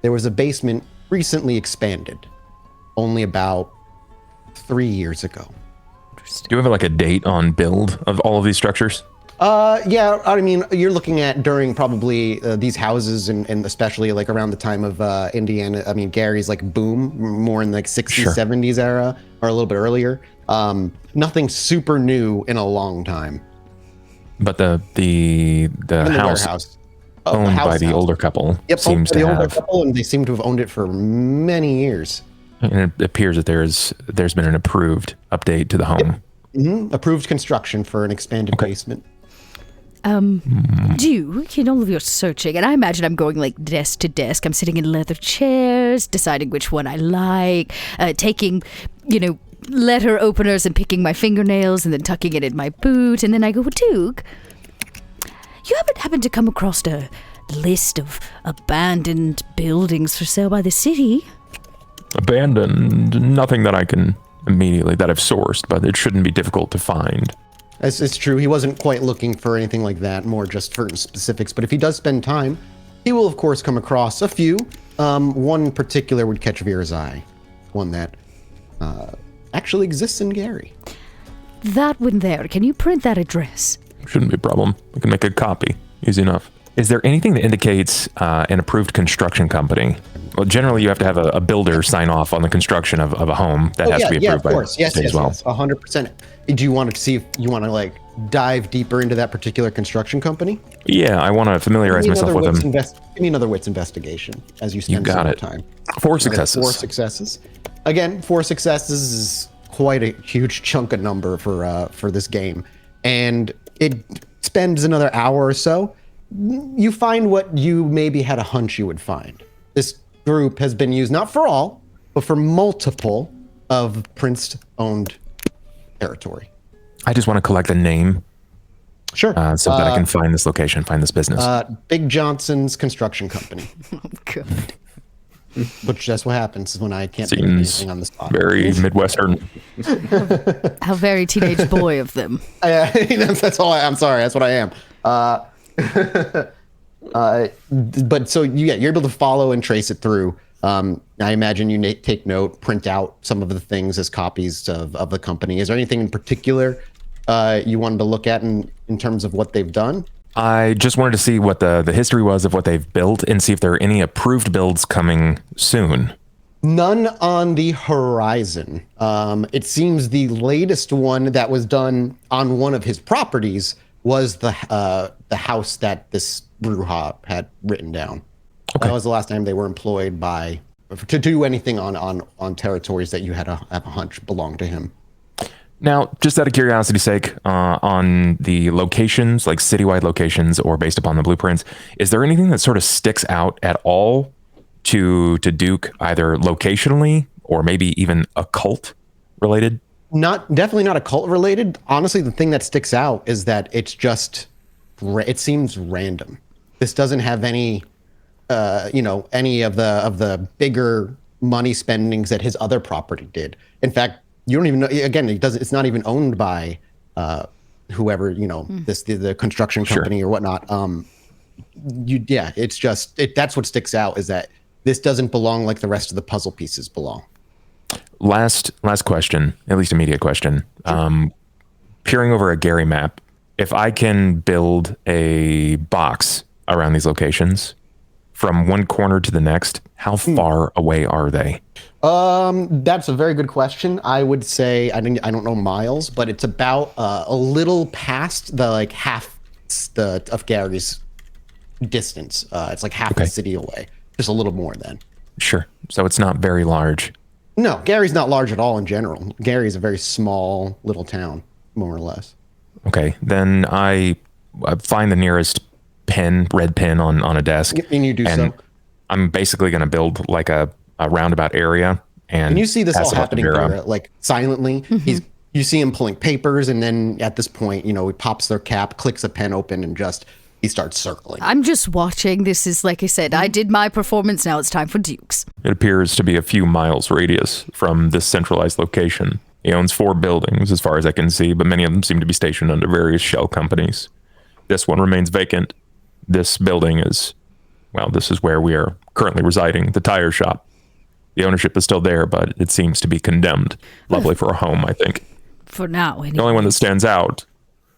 there was a basement recently expanded, only about 3 years ago. Do you have like a date on build of all of these structures? Yeah, I mean, you're looking at during probably these houses and especially like around the time of Indiana, I mean, Gary's like boom, more in like 60s, Sure. 70s era or a little bit earlier. Nothing super new in a long time. But the house warehouse. owned by the older couple seems to the older have, couple, and they seem to have owned it for many years. and it appears that there's been an approved update to the home. Approved construction for an expanded basement. Duke, in all of your searching, and I imagine I'm going like desk to desk. I'm sitting in leather chairs, deciding which one I like, taking, letter openers and picking my fingernails and then tucking it in my boot. And then I go, Duke, you haven't happened to come across a list of abandoned buildings for sale by the city? Abandoned, nothing that I can immediately, that I've sourced, but it shouldn't be difficult to find. It's true. He wasn't quite looking for anything like that, more just certain specifics. But if he does spend time, he will, of course, come across a few. One in particular would catch Vera's eye. One that actually exists in Gary. That one there. Can you print that address? Shouldn't be a problem. We can make a copy. Easy enough. Is there anything that indicates an approved construction company? Well, generally, you have to have a builder sign off on the construction of a home that has to be approved by the state as well. Yes, 100%. Do you want to see if you want to like dive deeper into that particular construction company? Yeah, I want to familiarize myself with them. Give me another wits investigation as you spend got some it. time. 4 successes. 4 successes. Again, 4 successes is quite a huge chunk of number for this game, and it spends another hour or so. You find what you maybe had a hunch you would find. This group has been used not for all, but for multiple of Prince-owned territory. I just want to collect a name. Sure. So that I can find this location, find this business. Big Johnson's Construction Company. Oh, God. Which that's what happens when I can't think of Seems anything on the spot. very Midwestern. How very teenage boy of them. That's all. I'm sorry. That's what I am. But so you're able to follow and trace it through. I imagine you take note, print out some of the things as copies of the company. Is there anything in particular you wanted to look at in terms of what they've done? I just wanted to see what the history was of what they've built and see if there are any approved builds coming soon. None on the horizon. It seems the latest one that was done on one of his properties was the house that this Bruja had written down. Okay. That was the last time they were employed to do anything on territories that you had a hunch belonged to him. Now, just out of curiosity's sake, on the locations, like citywide locations or based upon the blueprints, is there anything that sort of sticks out at all to Duke, either locationally or maybe even occult related? Definitely not occult related. Honestly, the thing that sticks out is that it's just, it seems random. This doesn't have any, any of the bigger money spendings that his other property did. In fact, you don't even know. Again, it's not even owned by whoever the construction company or whatnot. It's just that's what sticks out, is that this doesn't belong like the rest of the puzzle pieces belong. Last question, at least immediate question. Peering over a Gary map, if I can build a box around these locations from one corner to the next, how far away are they? That's a very good question. I would say I don't know miles, but it's about a little past the half of Gary's distance. It's like half the city away, just a little more then. Sure. So it's not very large. No, Gary's not large at all in general. Gary's a very small little town, more or less. Okay, then I find the nearest red pen on a desk. And you do so. I'm basically going to build like a roundabout area. And you see this all pass it up to happening Vera. Vera, like silently. You see him pulling papers, and then at this point, he pops their cap, clicks a pen open, and he starts circling. I'm just watching. This is, like I said, I did my performance. Now it's time for Duke's. It appears to be a few miles radius from this centralized location. He owns 4 buildings, as far as I can see, but many of them seem to be stationed under various shell companies. This one remains vacant. This building is, this is where we are currently residing, the tire shop. The ownership is still there, but it seems to be condemned. Lovely for a home, I think. For now, anyway. The only one that stands out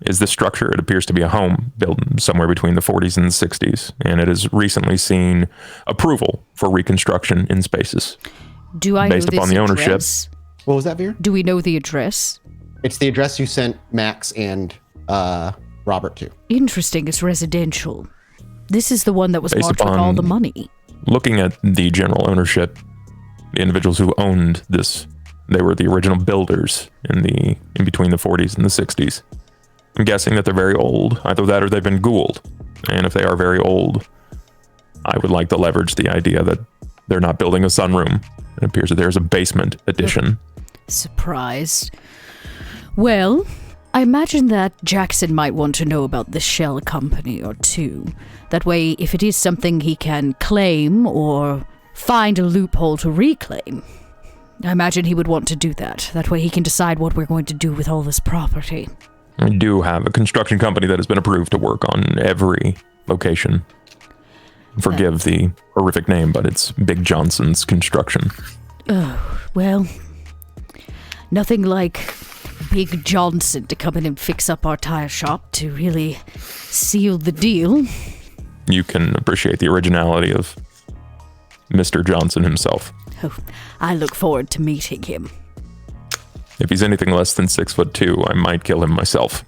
is the structure. It appears to be a home built somewhere between the 40s and the 60s, and it has recently seen approval for reconstruction in spaces. Do I based know upon this the ownership? Address? What was that, Vera? Do we know the address? It's the address you sent Max and Robert to. Interesting. It's residential. This is the one that was Based marked with all the money. Looking at the general ownership, the individuals who owned this, they were the original builders in between the 40s and the 60s. I'm guessing that they're very old. Either that or they've been ghouled. And if they are very old, I would like to leverage the idea that they're not building a sunroom. It appears that there's a basement addition. Surprised. Well, I imagine that Jackson might want to know about the shell company or two. That way, if it is something he can claim or find a loophole to reclaim, I imagine he would want to do that. That way he can decide what we're going to do with all this property. I do have a construction company that has been approved to work on every location. Forgive the horrific name, but it's Big Johnson's Construction. Oh, well, nothing like Big Johnson to come in and fix up our tire shop to really seal the deal. You can appreciate the originality of Mr. Johnson himself. Oh, I look forward to meeting him. If he's anything less than 6'2", I might kill him myself.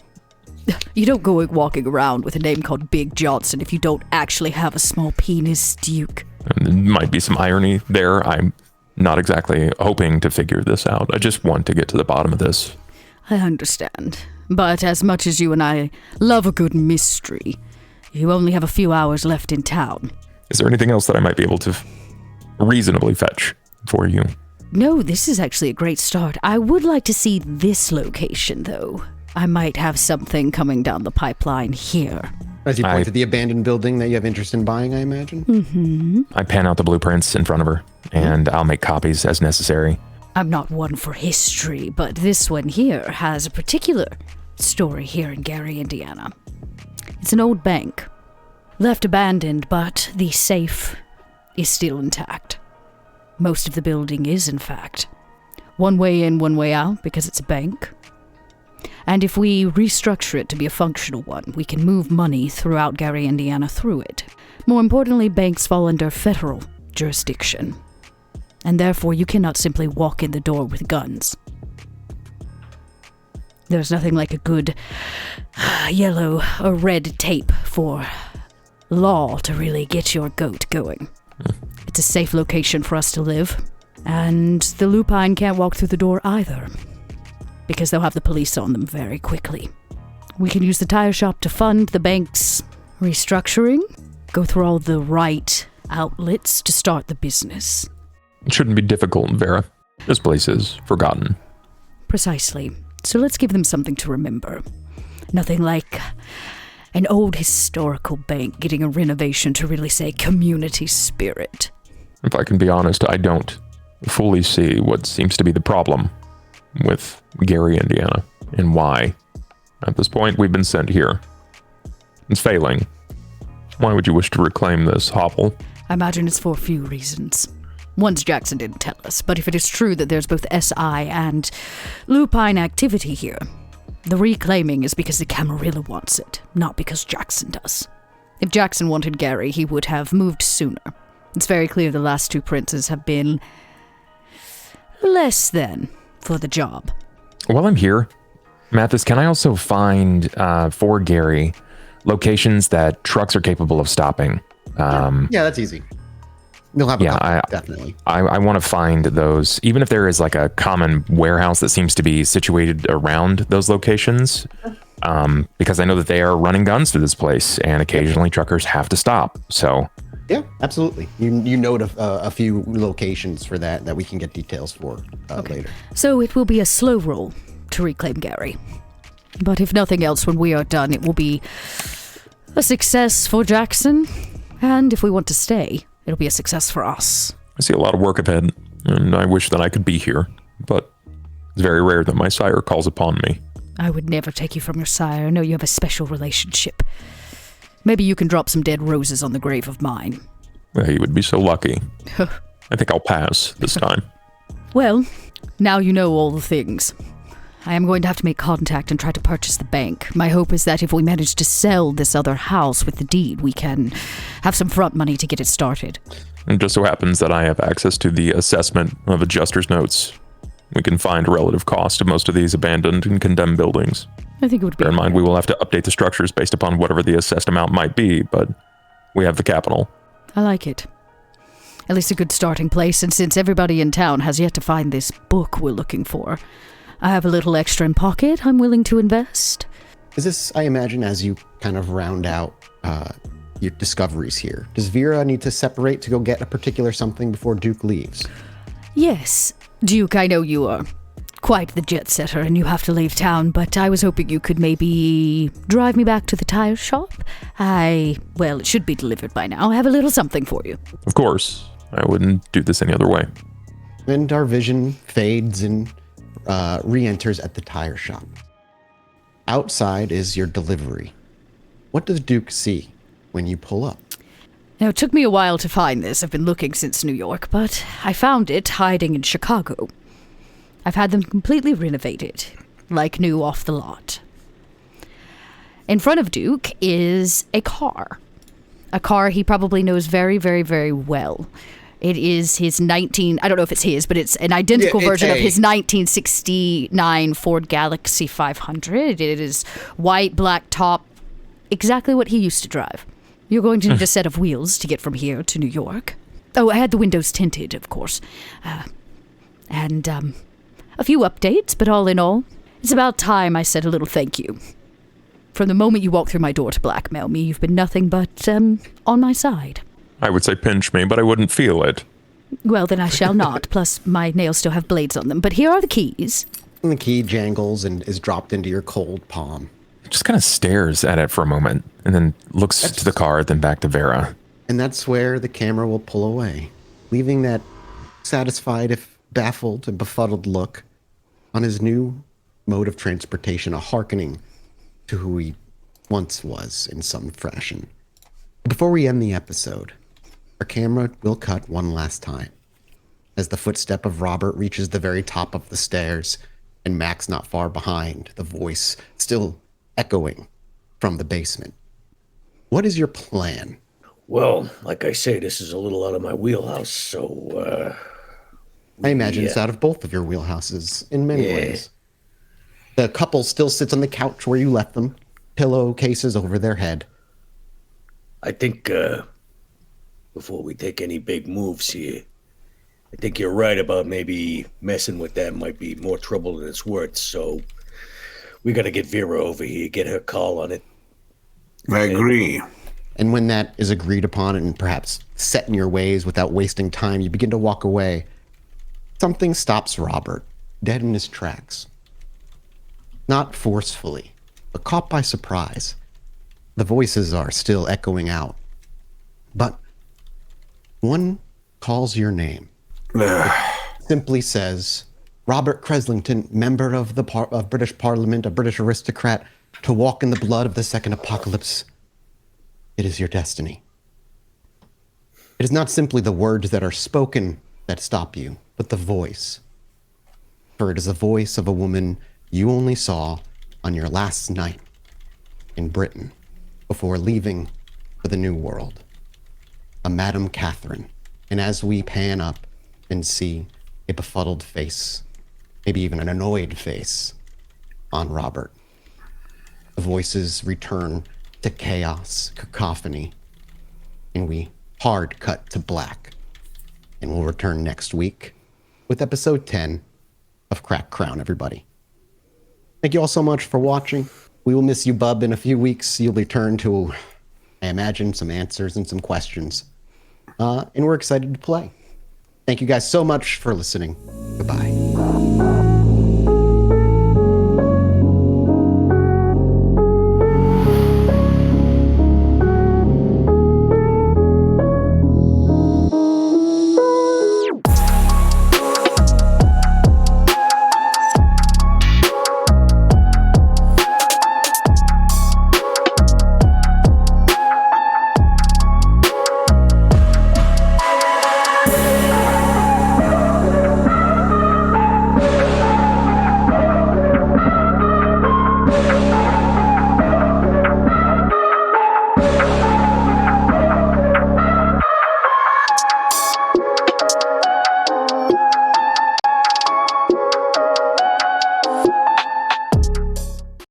You don't go walking around with a name called Big Johnson if you don't actually have a small penis, Duke. And there might be some irony there. I'm not exactly hoping to figure this out. I just want to get to the bottom of this. I understand. But as much as you and I love a good mystery, you only have a few hours left in town. Is there anything else that I might be able to reasonably fetch for you? No, this is actually a great start. I would like to see this location, though. I might have something coming down the pipeline here. As you point to the abandoned building that you have interest in buying, I imagine? Mm-hmm. I pan out the blueprints in front of her, and I'll make copies as necessary. I'm not one for history, but this one here has a particular story here in Gary, Indiana. It's an old bank. Left abandoned, but the safe is still intact. Most of the building is, in fact. One way in, one way out, because it's a bank. And if we restructure it to be a functional one, we can move money throughout Gary, Indiana through it. More importantly, banks fall under federal jurisdiction. And therefore, you cannot simply walk in the door with guns. There's nothing like a good yellow or red tape for law to really get your goat going. It's a safe location for us to live. And the lupine can't walk through the door either, because they'll have the police on them very quickly. We can use the tire shop to fund the bank's restructuring, go through all the right outlets to start the business. It shouldn't be difficult, Vera. This place is forgotten. Precisely. So let's give them something to remember. Nothing like an old historical bank getting a renovation to really say community spirit. If I can be honest, I don't fully see what seems to be the problem with Gary, Indiana, and why. At this point, we've been sent here. It's failing. Why would you wish to reclaim this hovel? I imagine it's for a few reasons. One's Jackson didn't tell us, but if it is true that there's both SI and lupine activity here, the reclaiming is because the Camarilla wants it, not because Jackson does. If Jackson wanted Gary, he would have moved sooner. It's very clear the last two princes have been less than for the job. While I'm here, Mathis, can I also find, for Gary, locations that trucks are capable of stopping? Yeah, that's easy. They'll have a couple, definitely. I want to find those, even if there is like a common warehouse that seems to be situated around those locations, because I know that they are running guns through this place, and occasionally truckers have to stop. So yeah, absolutely. You note a few locations for that we can get details for later. So it will be a slow roll to reclaim Gary. But if nothing else, when we are done, it will be a success for Jackson. And if we want to stay, it'll be a success for us. I see a lot of work ahead, and I wish that I could be here, but it's very rare that my sire calls upon me. I would never take you from your sire. I know you have a special relationship. Maybe you can drop some dead roses on the grave of mine. Well, you would be so lucky. I think I'll pass this time. Well, now you know all the things. I am going to have to make contact and try to purchase the bank. My hope is that if we manage to sell this other house with the deed, we can have some front money to get it started. It just so happens that I have access to the assessment of adjuster's notes. We can find relative cost of most of these abandoned and condemned buildings. I think it would be... Bear in mind, we will have to update the structures based upon whatever the assessed amount might be, but we have the capital. I like it. At least a good starting place, and since everybody in town has yet to find this book we're looking for, I have a little extra in pocket I'm willing to invest. Is this, I imagine, as you kind of round out your discoveries here, does Vera need to separate to go get a particular something before Duke leaves? Yes. Duke, I know you are quite the jet setter and you have to leave town, but I was hoping you could maybe drive me back to the tire shop. Well, it should be delivered by now. I have a little something for you. Of course. I wouldn't do this any other way. And our vision fades and re-enters at the tire shop. Outside is your delivery. What does Duke see when you pull up? Now, it took me a while to find this. I've been looking since New York, but I found it hiding in Chicago. I've had them completely renovated, like new off the lot. In front of Duke is a car. A car he probably knows very, very, very well. It is his I don't know if it's his, but it's an identical version of his 1969 Ford Galaxie 500. It is white, black top, exactly what he used to drive. You're going to need a set of wheels to get from here to New York. Oh, I had the windows tinted, of course. And a few updates, but all in all, it's about time I said a little thank you. From the moment you walked through my door to blackmail me, you've been nothing but on my side. I would say pinch me, but I wouldn't feel it. Well, then I shall not. Plus, my nails still have blades on them. But here are the keys. And the key jangles and is dropped into your cold palm. Just kind of stares at it for a moment, and then looks to the car, then back to Vera. And that's where the camera will pull away, leaving that satisfied, if baffled and befuddled look on his new mode of transportation, a hearkening to who he once was in some fashion. Before we end the episode, our camera will cut one last time as the footstep of Robert reaches the very top of the stairs and Max not far behind, the voice still echoing from the basement. What is your plan? Well, like I say, this is a little out of my wheelhouse, so, I imagine it's out of both of your wheelhouses in many ways. The couple still sits on the couch where you left them, pillowcases over their head. I think, before we take any big moves here, I think you're right about maybe messing with that might be more trouble than it's worth, so we gotta get Vera over here, get her call on it. I agree. And when that is agreed upon and perhaps set in your ways without wasting time, you begin to walk away. Something stops Robert, dead in his tracks. Not forcefully, but caught by surprise. The voices are still echoing out. But one calls your name. It simply says, Robert Creslington, member of the British Parliament, a British aristocrat, to walk in the blood of the second apocalypse. It is your destiny. It is not simply the words that are spoken that stop you, but the voice. For it is the voice of a woman you only saw on your last night in Britain before leaving for the New World. A Madame Catherine. And as we pan up and see a befuddled face, maybe even an annoyed face on Robert, the voices return to chaos, cacophony, and we hard cut to black. And we'll return next week with episode 10 of Crack Crown, everybody. Thank you all so much for watching. We will miss you, Bub, in a few weeks. You'll return to, I imagine, some answers and some questions. And we're excited to play. Thank you guys so much for listening.